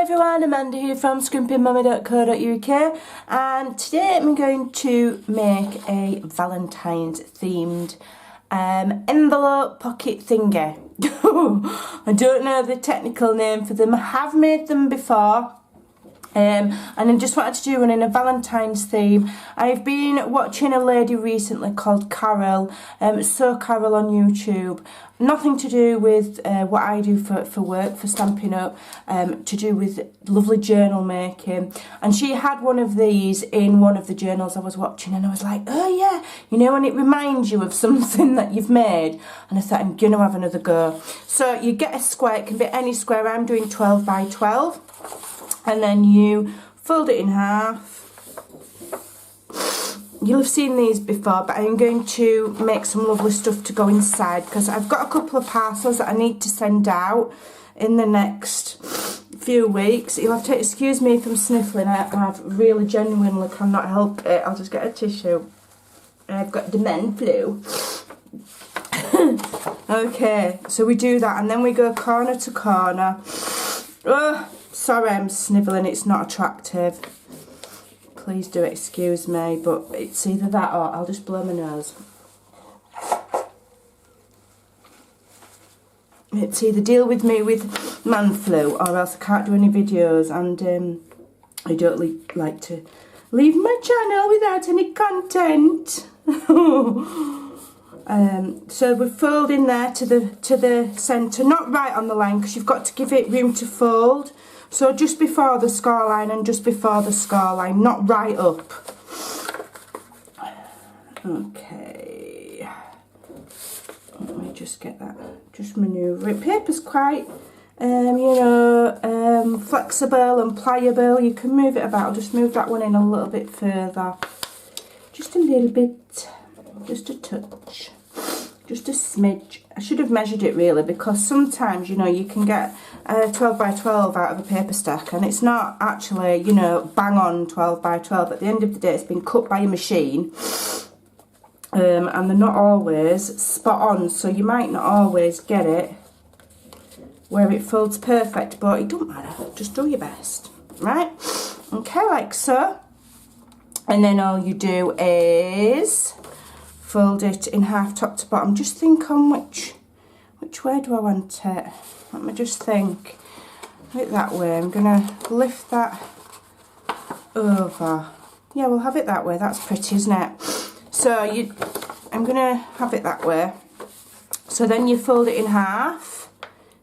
everyone, Amanda here from Scrimpingmommy.co.uk, and today I'm going to make a Valentine's themed envelope pocket thingy. I don't know the technical name for them. I have made them before. And I just wanted to do one in a Valentine's theme. I've been watching a lady recently called Carol, So Carol on YouTube. Nothing to do with what I do for work, for Stampin' Up, to do with lovely journal making. And she had one of these in one of the journals I was watching, and I was like, oh yeah, you know, when it reminds you of something that you've made. And I thought, I'm going to have another go. So you get a square, it can be any square. I'm doing 12 by 12. And then you fold it in half. You'll have seen these before, but I'm going to make some lovely stuff to go inside because I've got a couple of parcels that I need to send out in the next few weeks. You'll have to excuse me if I'm sniffling. I really genuinely cannot help it. I'll just get a tissue. I've got the men flu. Okay, so we do that and then we go corner to corner. Oh, sorry, I'm snivelling, it's not attractive. Please do excuse me, but it's either that or I'll just blow my nose. It's either deal with me with man flu or else I can't do any videos, and I don't like to leave my channel without any content. So we're folding there to the centre, not right on the line because you've got to give it room to fold. So just before the score line and just before the score line, not right up. Okay. Let me just get that, just manoeuvre it. Paper's quite, flexible and pliable. You can move it about. I'll just move that one in a little bit further. Just a little bit, just a touch. Just a smidge. I should have measured it really, because sometimes, you know, you can get 12 by 12 out of a paper stack and it's not actually, you know, bang on 12 by 12. At the end of the day, it's been cut by a machine, and they're not always spot on, so you might not always get it where it folds perfect, but it don't matter. Just do your best, right? Okay, like so. And then all you do is fold it in half top to bottom. Just think on which way do I want it. Let me just think. Have it that way. I'm gonna lift that over. Yeah, we'll have it that way. That's pretty, isn't it? So I'm gonna have it that way. So then you fold it in half,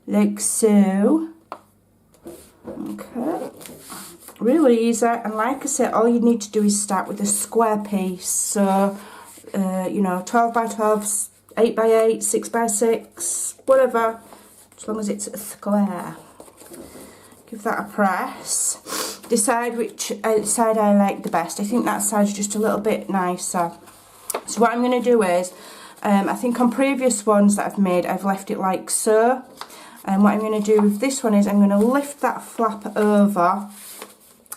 like so. Okay. Really easy. And like I said, all you need to do is start with a square piece. So 12 by 12, 8 by 8, 6 by 6, whatever, as long as it's a square. Give that a press. Decide which side I like the best. I think that side's just a little bit nicer. So what I'm going to do is, I think on previous ones that I've made, I've left it like so. And what I'm going to do with this one is I'm going to lift that flap over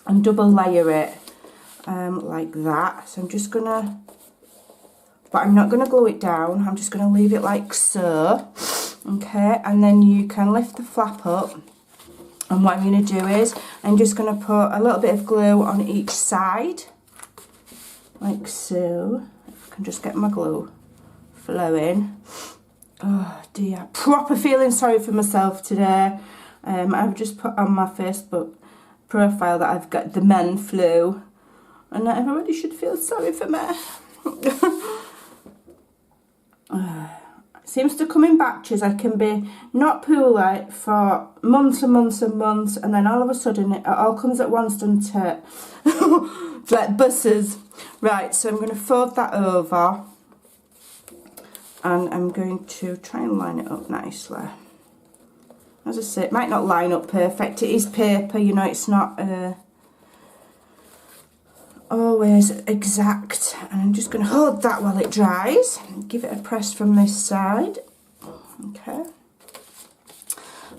and double layer it like that. So I'm just going to, but I'm not going to glue it down, I'm just going to leave it like so. Okay, and then you can lift the flap up, and what I'm going to do is I'm just going to put a little bit of glue on each side, like so. I can just get my glue flowing. Oh dear, proper feeling sorry for myself today. I've just put on my Facebook profile that I've got the men flu, and everybody should feel sorry for me. It seems to come in batches. I can be not poorly for months and months and months, and then all of a sudden it all comes at once, doesn't it? It's like buses. Right, so I'm going to fold that over and I'm going to try and line it up nicely. As I say, it might not line up perfect. It is paper, you know, it's not always exact. And I'm just going to hold that while it dries. Give it a press from this side. Okay.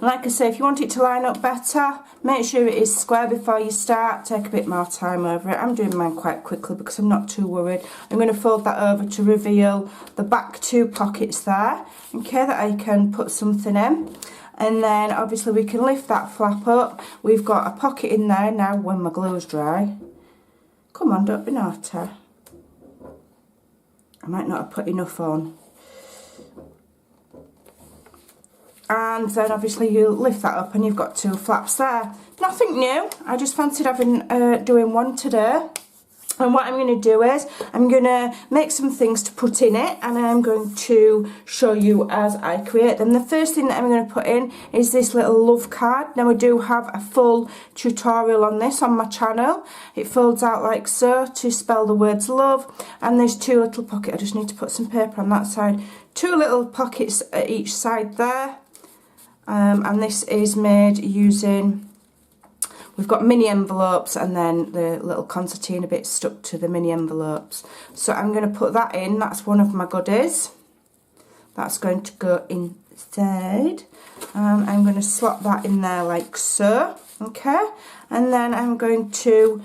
Like I say, if you want it to line up better, make sure it is square before you start. Take a bit more time over it. I'm doing mine quite quickly because I'm not too worried. I'm going to fold that over to reveal the back two pockets there. Okay, that I can put something in. And then obviously we can lift that flap up. We've got a pocket in there now when my glue's dry. Come on, don't be naughty. I might not have put enough on. And then obviously you lift that up and you've got 2 flaps there. Nothing new, I just fancied doing one today. And what I'm going to do is, I'm going to make some things to put in it, and I'm going to show you as I create them. The first thing that I'm going to put in is this little love card. Now I do have a full tutorial on this on my channel. It folds out like so to spell the words love, and there's 2 little pockets. I just need to put some paper on that side. 2 little pockets at each side there. And this is made using... We've got mini envelopes and then the little concertina bit stuck to the mini envelopes. So I'm going to put that in. That's one of my goodies. That's going to go inside. I'm going to slot that in there like so. Okay. And then I'm going to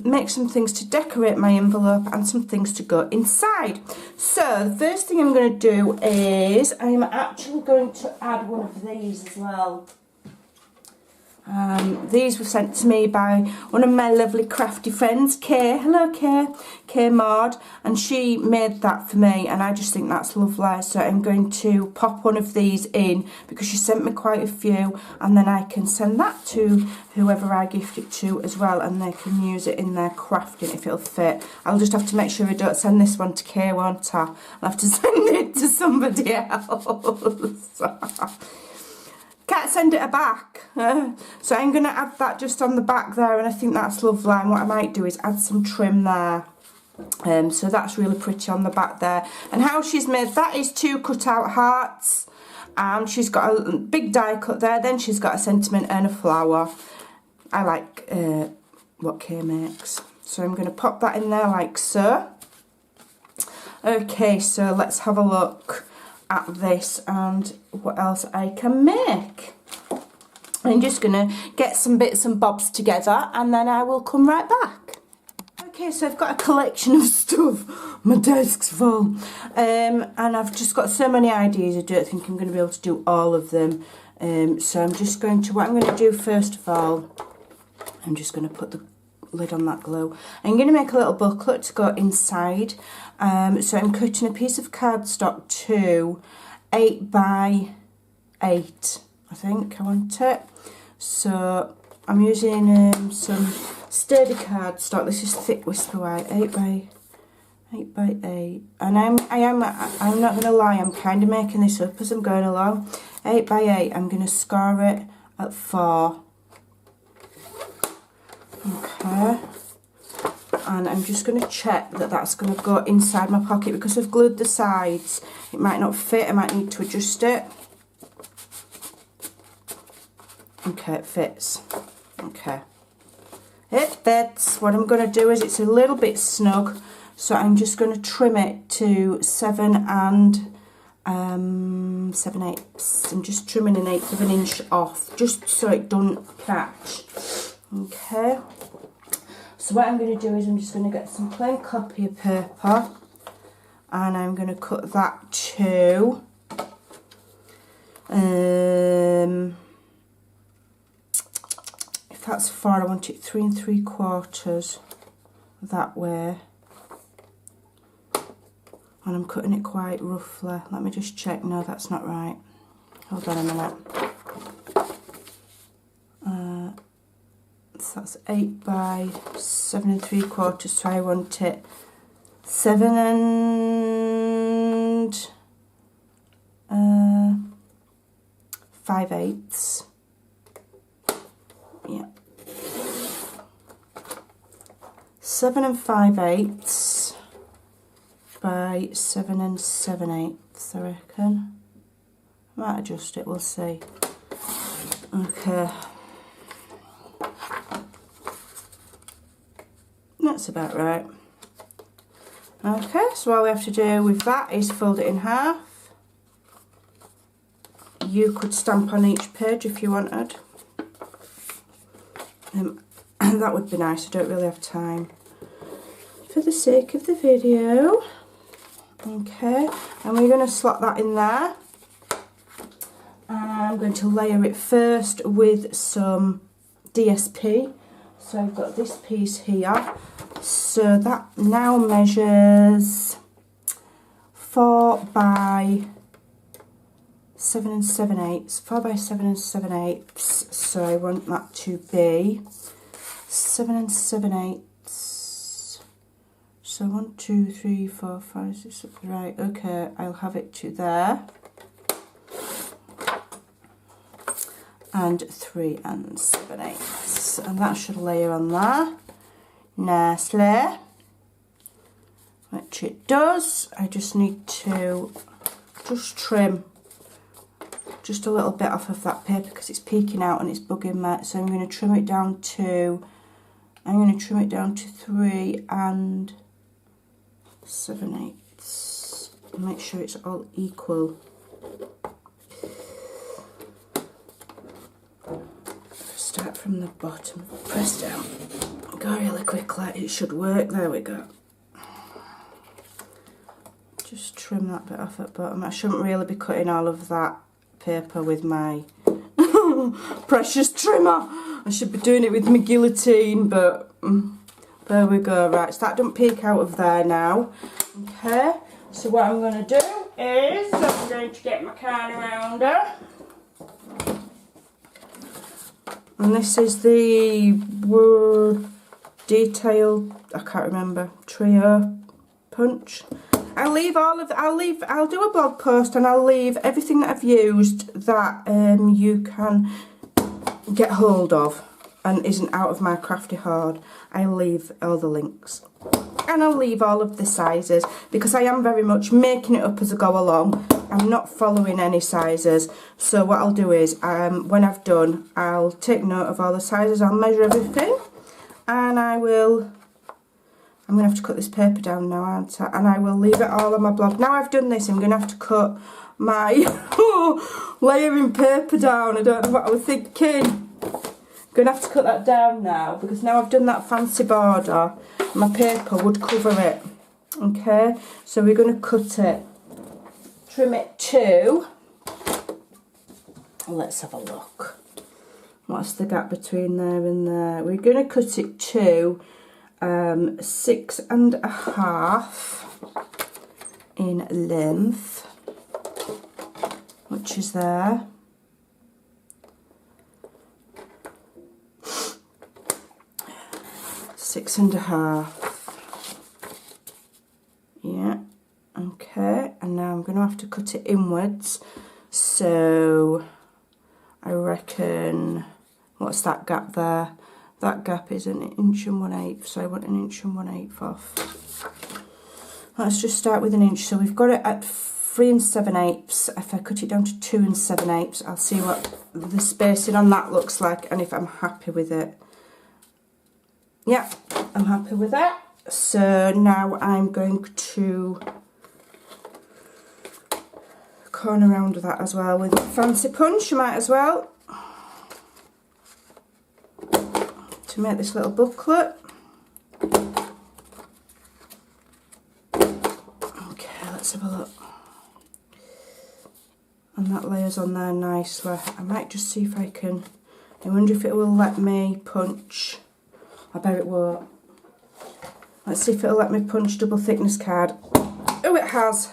make some things to decorate my envelope and some things to go inside. So the first thing I'm going to do is I'm actually going to add one of these as well. These were sent to me by one of my lovely crafty friends, Kay. Hello, Kay. Kay Maud. And she made that for me, and I just think that's lovely. So I'm going to pop one of these in because she sent me quite a few, and then I can send that to whoever I gift it to as well, and they can use it in their crafting if it'll fit. I'll just have to make sure I don't send this one to Kay, won't I? I'll have to send it to somebody else. Can't send it back. So I'm going to add that just on the back there, and I think that's lovely. And what I might do is add some trim there. So that's really pretty on the back there. And how she's made that is 2 cut out hearts. She's got a big die cut there. Then she's got a sentiment and a flower. I like what Kay makes. So I'm going to pop that in there like so. Okay, so let's have a look at this and what else I can make. I'm just gonna get some bits and bobs together and then I will come right back. Okay, so I've got a collection of stuff. My desk's full. And I've just got so many ideas, I don't think I'm going to be able to do all of them. So I'm just going to, what I'm going to do first of all, I'm just going to put the lid on that glue. I'm going to make a little booklet to go inside. So I'm cutting a piece of cardstock to 8 by 8, I think I want it. So I'm using some sturdy cardstock. This is thick Whisper White, 8 by 8. And I'm not going to lie, I'm kind of making this up as I'm going along. 8 by 8, I'm going to score it at 4. Okay. And I'm just going to check that that's going to go inside my pocket because I've glued the sides. It might not fit, I might need to adjust it. Okay, it fits. Okay. It fits. What I'm going to do is it's a little bit snug, so I'm just going to trim it to 7 and 7/8. I'm just trimming 1/8 of an inch off, just so it doesn't catch. Okay. So what I'm going to do is I'm just going to get some plain copy paper and I'm going to cut that to if that's 4, I want it 3 3/4 that way, and I'm cutting it quite roughly. Let me just check. No, that's not right. Hold on a minute. So that's 8 by 7 3/4, so I want it 7 and 5/8. Yeah. 7 and 5/8 by 7 and 7/8, I reckon. I might adjust it, we'll see. Okay. That's about right. Okay, so all we have to do with that is fold it in half. You could stamp on each page if you wanted. That would be nice. I don't really have time for the sake of the video. Okay, and we're going to slot that in there. And I'm going to layer it first with some DSP. So I've got this piece here. So that now measures 4 by 7 7/8. 4 by 7 7/8. So I want that to be 7 7/8. So 1, 2, 3, 4, 5, 6, 7. Right, okay, I'll have it to there. And 3 7/8. And that should layer on there nicely. Which it does. I just need to just trim just a little bit off of that paper because it's peeking out and it's bugging me. So I'm going to trim it down to 3 7/8. Make sure it's all equal. Start from the bottom, press down, go really quickly, it should work. There we go. Just trim that bit off at the bottom. I shouldn't really be cutting all of that paper with my precious trimmer. I should be doing it with my guillotine, but there we go. Right, so that don't peek out of there now. Okay, so what I'm going to do is I'm going to get my corner rounder. And this is the detailed, I can't remember, trio punch. I'll do a blog post and I'll leave everything that I've used that you can get hold of and isn't out of my crafty hoard. I'll leave all the links. And I'll leave all of the sizes because I am very much making it up as I go along. I'm not following any sizes. So what I'll do is, when I've done, I'll take note of all the sizes, I'll measure everything, and I'm going to have to cut this paper down now, aren't I? And I will leave it all on my blog. Now I've done this, I'm going to have to cut my layering paper down. I don't know what I was thinking. I'm going to have to cut that down now because now I've done that fancy border, my paper would cover it. Okay, so we're going to cut it, trim it to, let's have a look. What's the gap between there and there? We're going to cut it to 6.5 in length, which is there. 6.5. Yeah, okay, and now I'm going to have to cut it inwards. So I reckon, what's that gap there? That gap is 1 1/8, so I want 1 1/8 off. Let's just start with 1 inch. So we've got it at 3 7/8. If I cut it down to 2 7/8, I'll see what the spacing on that looks like and if I'm happy with it. Yeah, I'm happy with that. So now I'm going to corner round that as well with a fancy punch. You might as well, to make this little booklet. Okay, let's have a look. And that layers on there nicely. I might just see if I can, I wonder if it will let me punch. I bet it won't. Let's see if it'll let me punch double thickness card. Oh, it has.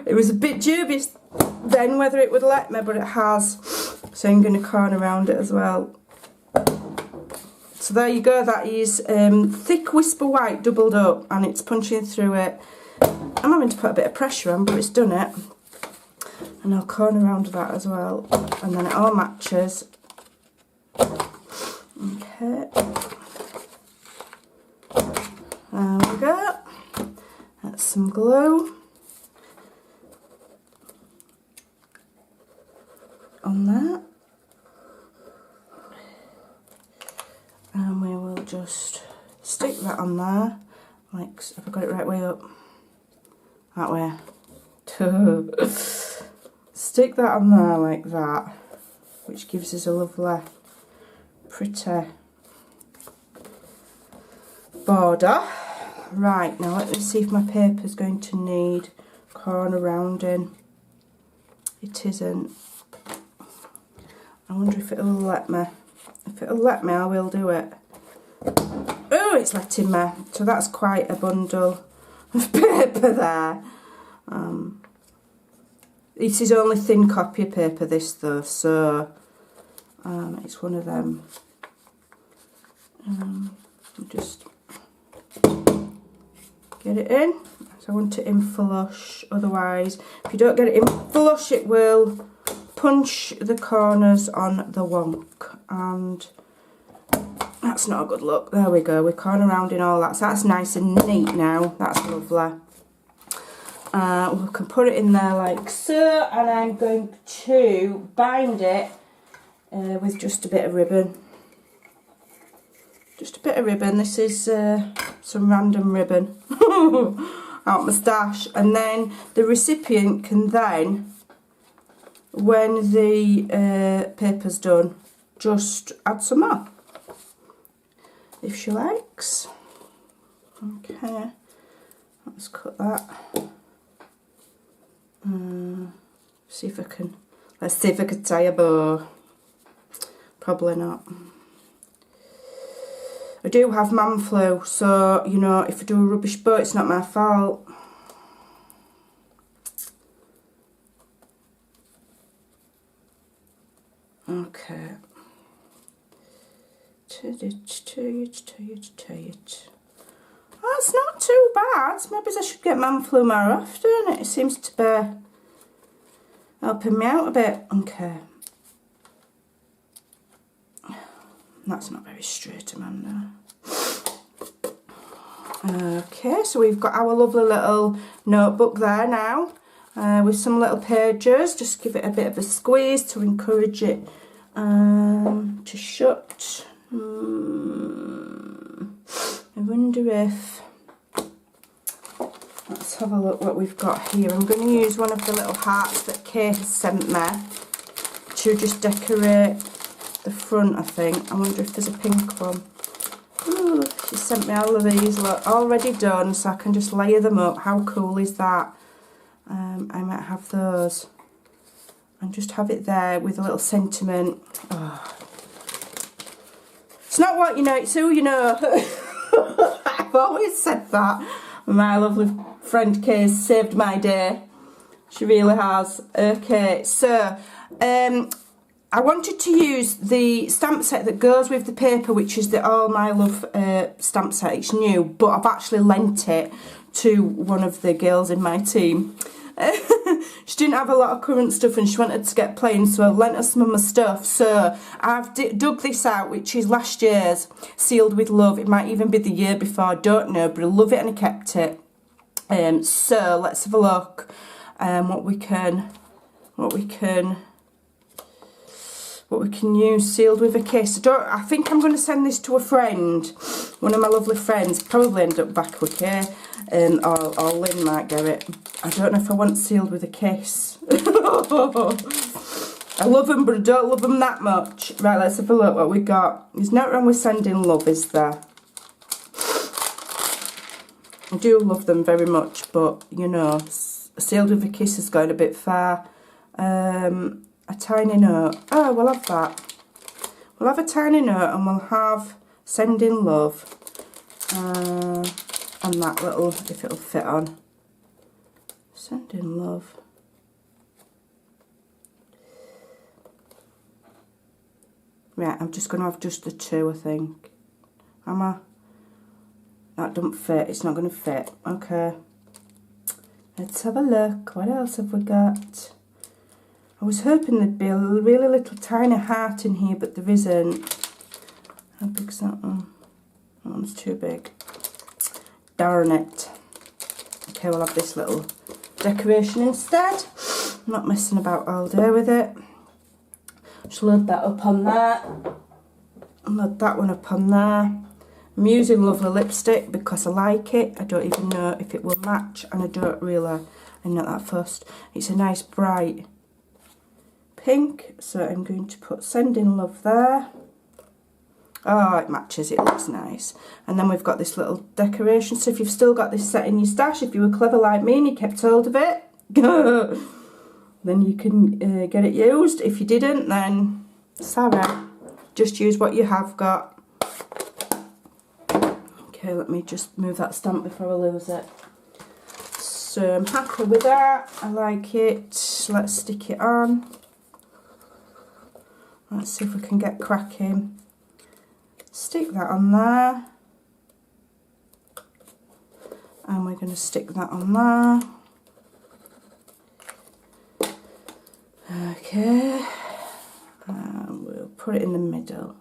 It was a bit dubious then whether it would let me, but it has. So I'm going to corner around it as well. So there you go, that is thick whisper white doubled up and it's punching through it. I'm having to put a bit of pressure on, but it's done it. And I'll corner around that as well. And then it all matches. Okay. There we go. That's some glue on that. And we will just stick that on there. Like, have I got it right way up? That way. Stick that on there like that, which gives us a lovely, pretty border. Right, now let me see if my paper's going to need corner rounding. it isn't. I wonder if it'll let me. If it'll let me, I will do it. Oh, it's letting me. So that's quite a bundle of paper there. This is only thin copy paper, this though, so it's one of them. Just get it in. So I want it in flush, otherwise if you don't get it in flush it will punch the corners on the wonk, and that's not a good look. There we go, we're corner rounding all that, so that's nice and neat now. That's lovely. We can put it in there like so, and I'm going to bind it with just a bit of ribbon. Just a bit of ribbon. This is some random ribbon out my stash, and then the recipient can then, when the paper's done, just add some more if she likes. Okay, let's cut that. See if I can. Let's see if I can tie a bow. Probably not. I do have man flu, so you know, if I do a rubbish bow, it's not my fault. Okay. Tie it. Oh, it's not too bad. Maybe I should get man flu more often. It seems to be helping me out a bit. Okay. That's not very straight, Amanda. Okay, so we've got our lovely little notebook there now, with some little pages. Just give it a bit of a squeeze to encourage it to shut. I wonder if, let's have a look what we've got here. I'm going to use one of the little hearts that Kay has sent me to just decorate the front, I think. I wonder if there's a pink one. Ooh, she sent me all of these, look, already done, so I can just layer them up. How cool is that? I might have those and just have it there with a little sentiment. Oh. It's not what you know, it's who you know. I've always said that. My lovely friend Kay has saved my day. She really has. Okay, so I wanted to use the stamp set that goes with the paper, which is the All My Love stamp set. It's new, but I've actually lent it to one of the girls in my team. She didn't have a lot of current stuff and she wanted to get plain, so I lent her some of my stuff. So I've dug this out, which is last year's, Sealed with Love. It might even be the year before, I don't know, but I love it and I kept it. So let's have a look what we can use. Sealed with a kiss. I think I'm going to send this to a friend, one of my lovely friends. Probably end up back with Kay, or Lynn might get it. I don't know if I want Sealed with a Kiss. I love them, but I don't love them that much. Right, let's have a look what we got. There's no wrong with sending love, is there? I do love them very much, but you know, Sealed with a Kiss has gone a bit far. A tiny note. Oh, we'll have that. We'll have a tiny note and we'll have Sending Love. And that little, if it'll fit on. Sending Love. Right, I'm just going to have just the two, I think. Am I? That don't fit. It's not going to fit. Okay. Let's have a look. What else have we got? I was hoping there'd be a really little tiny heart in here, but there isn't. How big's that one? That one's too big. Darn it. Okay, we'll have this little decoration instead. I'm not messing about all day with it. Just load that up on that. And load that one up on there. I'm using lovely lipstick because I like it. I don't even know if it will match, and I don't really, I'm not that fussed. It's a nice bright pink, so I'm going to put Sending Love there. Oh, it matches, it looks nice. And then we've got this little decoration, so if you've still got this set in your stash, if you were clever like me and you kept hold of it, then you can get it used. If you didn't, then sorry, just use what you have got. Okay, let me just move that stamp before I lose it. So I'm happy with that, I like it. Let's stick it on. Let's see if we can get cracking. Stick that on there. And we're going to stick that on there. Okay. And we'll put it in the middle.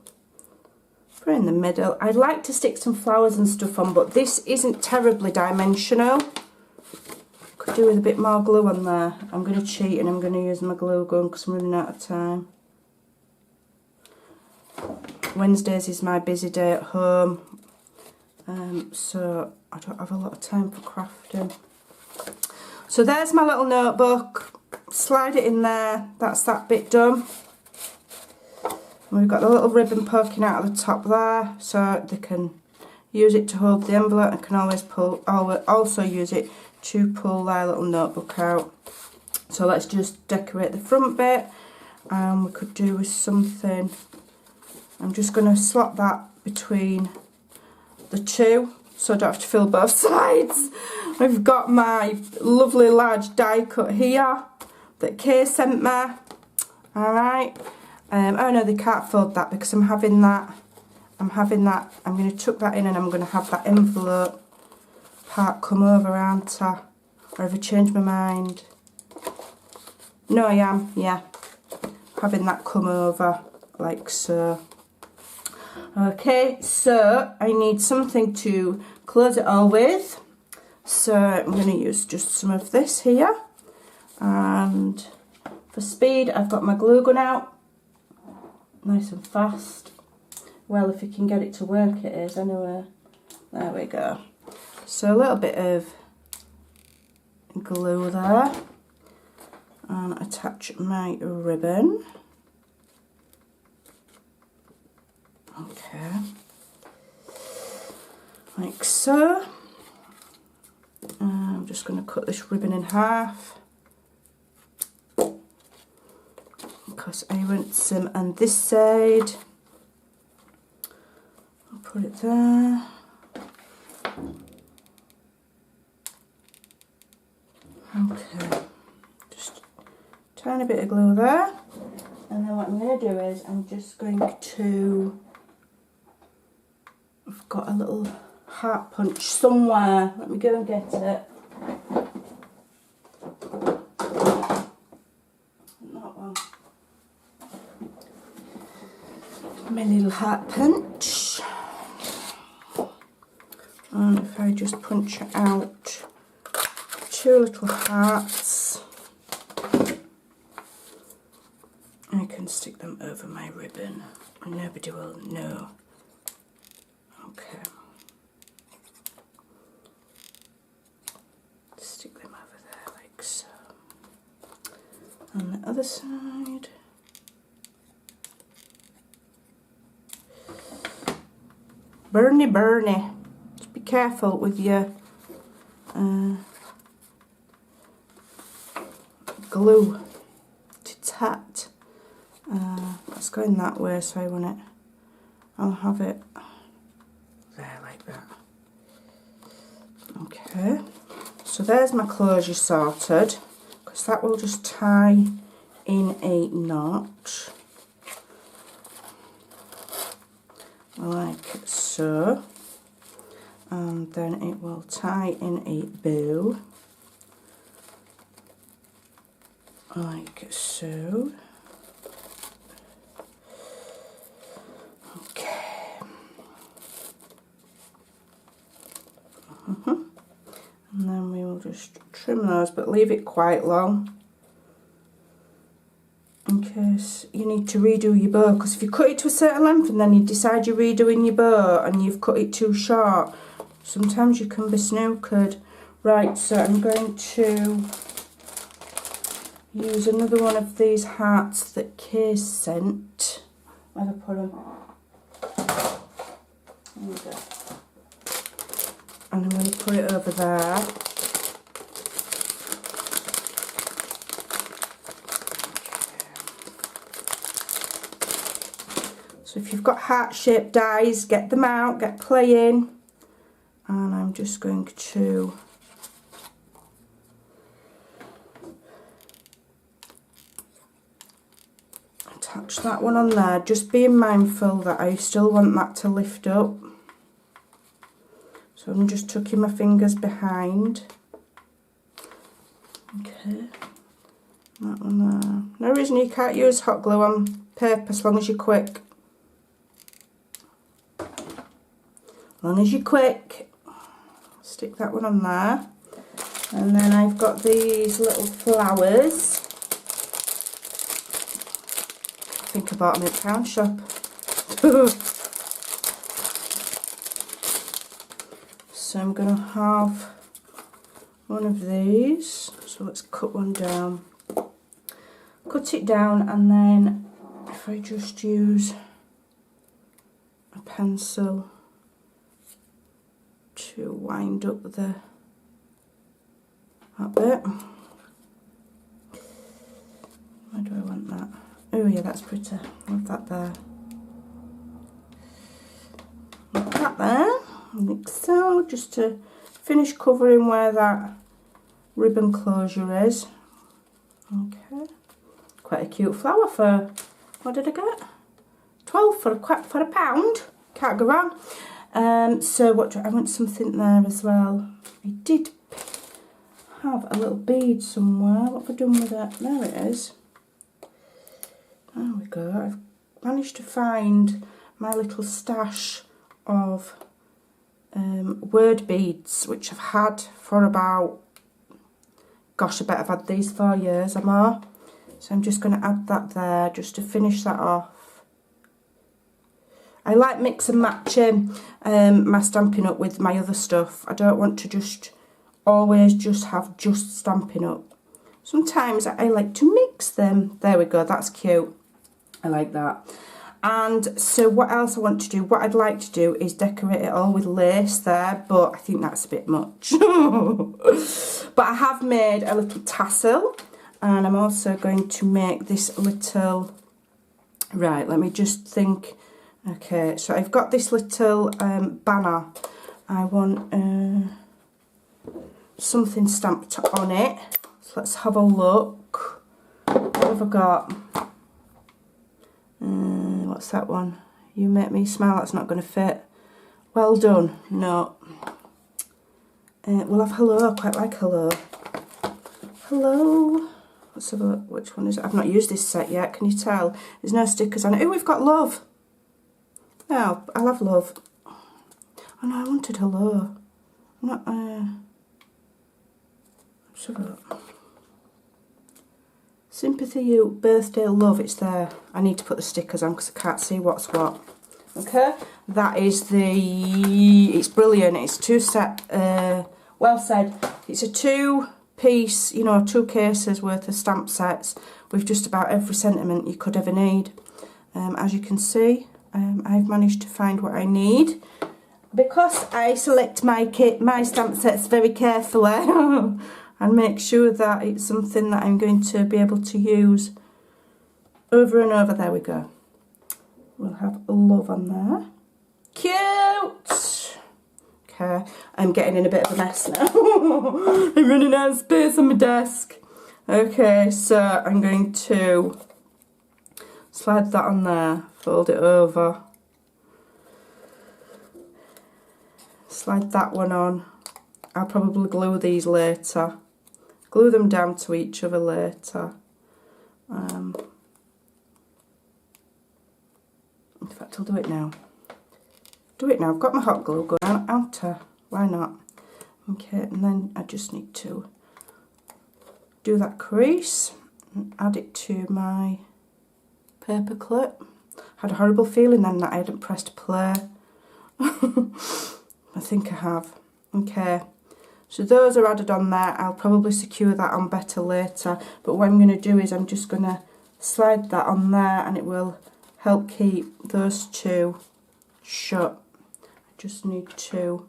Put it in the middle. I'd like to stick some flowers and stuff on, but this isn't terribly dimensional. Could do with a bit more glue on there. I'm going to cheat and I'm going to use my glue gun because I'm running out of time. Wednesdays is my busy day at home, so I don't have a lot of time for crafting. So there's my little notebook. Slide it in there. That's that bit done. And we've got the little ribbon poking out of the top there, so they can use it to hold the envelope and can always also use it to pull their little notebook out. So let's just decorate the front bit, and we could do with something. I'm just going to slot that between the two so I don't have to fill both sides. I've got my lovely large die cut here that Kay sent me. Alright. Oh no, they can't fold that because I'm having that. I'm going to tuck that in and I'm going to have that envelope part come over, aren't I? Or have I changed my mind? No, I am, yeah. Having that come over like so. Okay, so I need something to close it all with. So I'm going to use just some of this here. And for speed, I've got my glue gun out. Nice and fast. Well, if you can get it to work, it is anyway. There we go. So a little bit of glue there. And attach my ribbon. Okay, like so. I'm just going to cut this ribbon in half because I want some on this side. I'll put it there. Okay, just a tiny bit of glue there, and then what I'm going to do is I'm just going to, I've got a little heart punch somewhere. Let me go and get it. That one. My little heart punch. And if I just punch out two little hearts, I can stick them over my ribbon and nobody will know. Okay. Stick them over there like so. On the other side. Burny, burny. Just be careful with your glue to tat. It's going that way, so I want it. I'll have it there like that. Okay, so there's my closure sorted, because that will just tie in a knot like so, and then it will tie in a bow like so. And then we will just trim those, but leave it quite long in case you need to redo your bow, because if you cut it to a certain length and then you decide you're redoing your bow and you've cut it too short, sometimes you can be snookered. Right, so I'm going to use another one of these hearts that Kay sent. Where have I put them? There we go. And I'm going to put it over there. So if you've got heart-shaped dies, get them out, get playing. And I'm just going to attach that one on there, just being mindful that I still want that to lift up. So I'm just tucking my fingers behind. Okay, that one there. No reason you can't use hot glue on paper as long as you're quick. As long as you're quick. Stick that one on there. And then I've got these little flowers. I think I bought them at the pound shop. So I'm going to have one of these. So let's cut one down. Cut it down, and then if I just use a pencil to wind up that bit. Where do I want that? Oh yeah, that's pretty. Love that there. Like that there. Like so, just to finish covering where that ribbon closure is. Okay. Quite a cute flower for, what did I get? 12 for a pound. Can't go wrong. So what do I want? Something there as well. I did have a little bead somewhere. What have I done with it? There it is. There we go. I've managed to find my little stash of word beads, which I've had for about, gosh, I bet I've had these 4 years or more. So I'm just going to add that there just to finish that off. I like mix and matching my Stampin' Up with my other stuff. I don't want to just always just have just Stampin' Up. Sometimes I like to mix them. There we go, that's cute. I like that. And so what else I want to do, what I'd like to do is decorate it all with lace there, but I think that's a bit much. But I have made a little tassel, and I'm also going to make this little, right, let me just think. Okay, so I've got this little banner. I want something stamped on it. So let's have a look. What have I got? What's that one? You make me smile. That's not going to fit. Well done. No. We'll have hello. I quite like hello. Hello. Let's have a look. Which one is it? I've not used this set yet. Can you tell? There's no stickers on it. Oh, we've got love. Oh, I'll have love. Oh no, I wanted hello. I'm not. Let's have a look. Sympathy you, birthday love, it's there. I need to put the stickers on because I can't see what's what. Okay, that is it's brilliant. It's two set, well said. It's a 2-piece, you know, 2 cases worth of stamp sets with just about every sentiment you could ever need. As you can see, I've managed to find what I need because I select my stamp sets very carefully. And make sure that it's something that I'm going to be able to use over and over. There we go. We'll have love on there. Cute! Okay, I'm getting in a bit of a mess now. I'm running out of space on my desk. Okay, so I'm going to slide that on there, fold it over. Slide that one on. I'll probably glue these later. Glue them down to each other later. In fact, I'll do it now. Do it now. I've got my hot glue going on outer. Why not? Okay, and then I just need to do that crease and add it to my paper clip. Had a horrible feeling then that I hadn't pressed play. I think I have. Okay. So those are added on there. I'll probably secure that on better later. But what I'm going to do is I'm just going to slide that on there and it will help keep those two shut. I just need to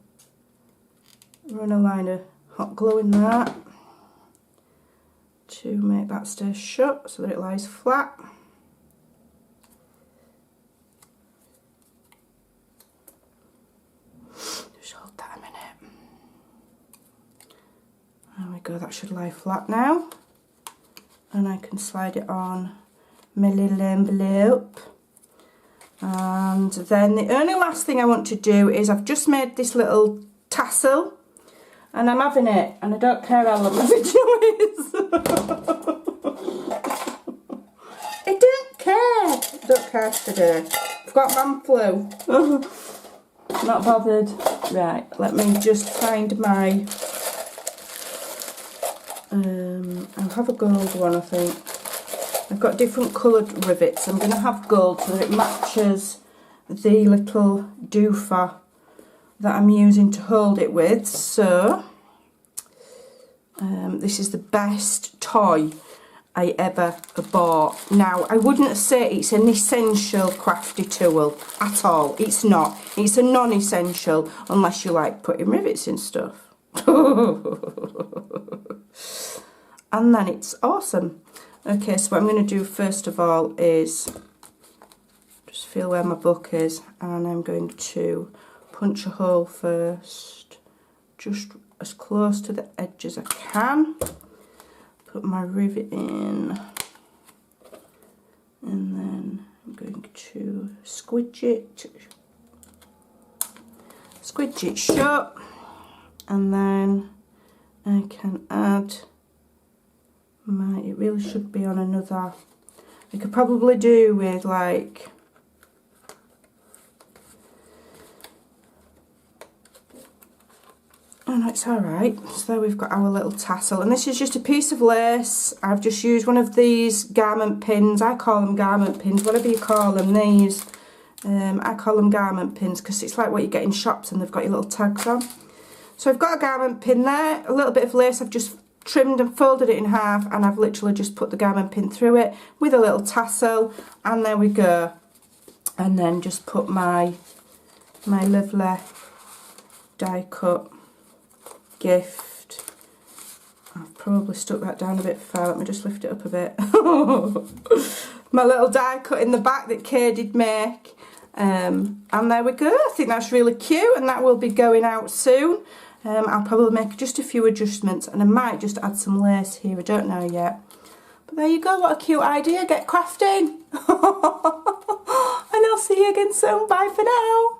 run a line of hot glue in that to make that stay shut so that it lies flat. go, that should lie flat now. And I can slide it on my little envelope. And then the only last thing I want to do is I've just made this little tassel and I'm having it, and I don't care how long the video is. I don't care today. I've got man flu. Not bothered. Right, let me just find my I'll have a gold one, I think. I've got different coloured rivets. I'm going to have gold so that it matches the little doofer that I'm using to hold it with. So, this is the best toy I ever bought. Now, I wouldn't say it's an essential crafty tool at all. It's not. It's a non-essential unless you like putting rivets in stuff. And then it's awesome. Okay, so what I'm going to do first of all is just feel where my book is, and I'm going to punch a hole first, just as close to the edge as I can. Put my rivet in, and then I'm going to squidge it shut, and then I can add it really should be on another. I could probably do with like oh no, it's alright. So there we've got our little tassel, and this is just a piece of lace. I've just used one of these garment pins. I call them garment pins, whatever you call them. These I call them garment pins because it's like what you get in shops and they've got your little tags on. So I've got a garment pin there, a little bit of lace. I've just trimmed and folded it in half, and I've literally just put the garment pin through it with a little tassel, and there we go. And then just put my lovely die cut gift. I've probably stuck that down a bit far. Let me just lift it up a bit. My little die cut in the back that Kay did make, and there we go. I think that's really cute, and that will be going out soon. I'll probably make just a few adjustments, and I might just add some lace here, I don't know yet. But there you go, what a cute idea, get crafting. And I'll see you again soon, bye for now.